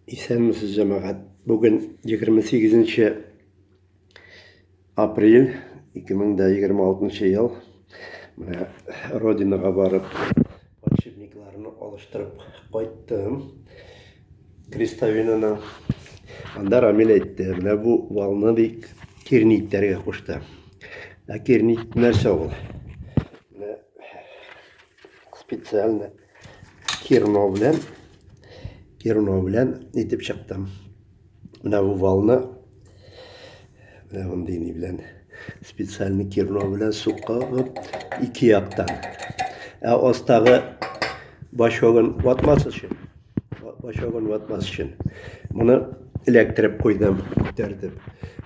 Исәнмесез, җәмәгать. Бүген 28 апрель 2026 ел. Менә Родинага барып, подшипникларны алыштырып кайттым. Крестовинаның. Анда Рамил әйтте, менә бу валны бик кирнитләргә кушты. Кирнит нәрсә ул? Менә специально кирно белән итеп чыктым. Менә бу валны менә мондый ни белән специально кирно белән суккагып ике яктан. Астагы башогын ватмас өчен моны эләктереп куйдым, күтәртеп.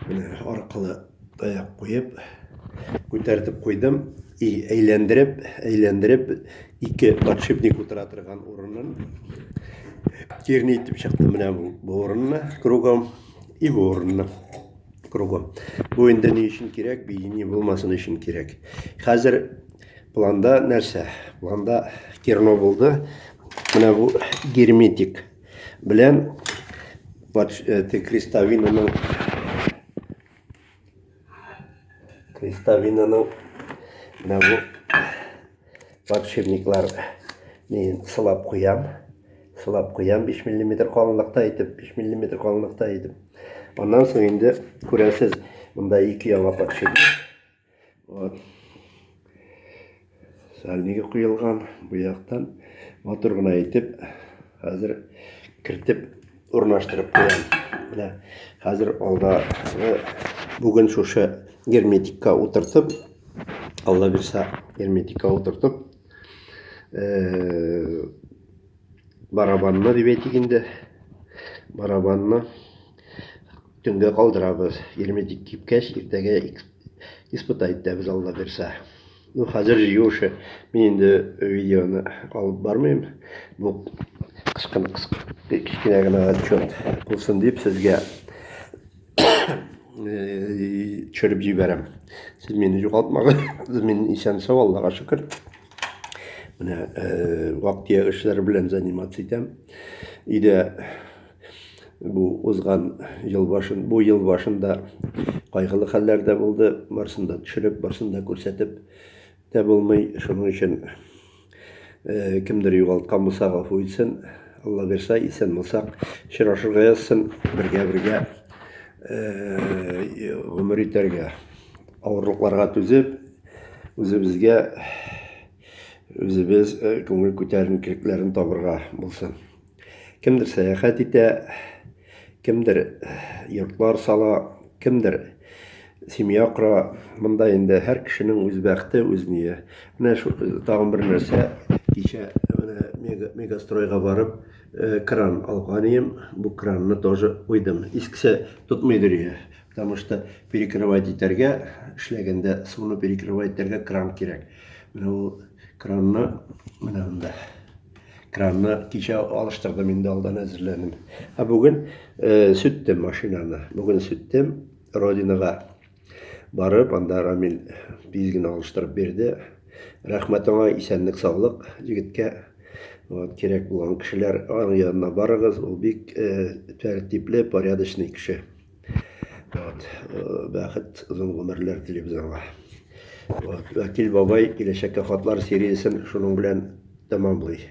Менә аркылы таяк куеп күтәртеп куйдым. Әйләндереп ике подшипник утыра торган урынын кирни итеп чыктым. Менә бу урынны кругом и бу урынны кругом. Бу инде ни өчен кирәк? Бейни булмасын өчен кирәк. Хәзер планда нәрсә? Планда кирно булды. Менә бу герметик белән крестовинаның менә бу подшипниклар сылап куям. 5 мм калынлыкта итеп, 5 мм калынлыкта итеп. Аннан соң инде күрәсез, монда ике яңа подшипник. Сальниге куелган, бу яктан матур гына итеп хәзер кертеп урнаштырып куям. Менә хәзер алда бүген шушы герметикка утыртып, Алла бирсә, герметикка утыртып, барабанны дип әйтик инде. Барабанны төнгә калдырабыз. Герметик кипкәч, иртәгә испытать итәбез, Алла бирсә. Хәзер җыюшы. Мин инде видеоны алып бармыйм. Бу кичкенә генә отчет булсын дип сезгә төшереп җибәрәм. Сез мине югалтмагыз. Мин исән-сау, Аллага шөкер. Менә вак-төяк эшләр белән заниматься итәм. Иде бу узган ел башында кайгылы хәлләр дә булды. Барсында төшереп, барсында күрсәтеп дә булмый. Шуның өчен кемдер югалткан булса, гафу итсен. Алла бирсә, исән булсак, очрашырга язсын, бергә гомер итәргә. Авырлыкларга түзеп, үзебез күңел күтәренкелекләрен табырга булсын. Кемдер сәяхәт итә, кемдер йортлар сала, кемдер семья кора. Монда инде һәр кешенең үз бәхте, үз ние. Менә тагын бер нәрсә, кичә мегастройга барып, кран алган идем. Бу кранны тоже куйдым. Искесе тотмыйдыр, потому что перекрывать итәргә, эшләгәндә суны перекрывать итәргә кран кирәк. Менә ул кранны менә монда. Кранны кичә алыштырдым, инде алдан әзерләнем. Бүген сүттем машинаны. Бүген сүттем Родинага барып, анда Рамил бизген алыштырып бирде. Рәхмәт аңа, исәнлек, саулык җегеткә. Кирәк булган кешеләр аның янына барыгыз. Ул бик тәртипле, порядочный кеше. Бәхет, озын гомерләр телибез аңа. Вәкил бабай киләчәккә хатлар сериясен шуның белән тәмамлый.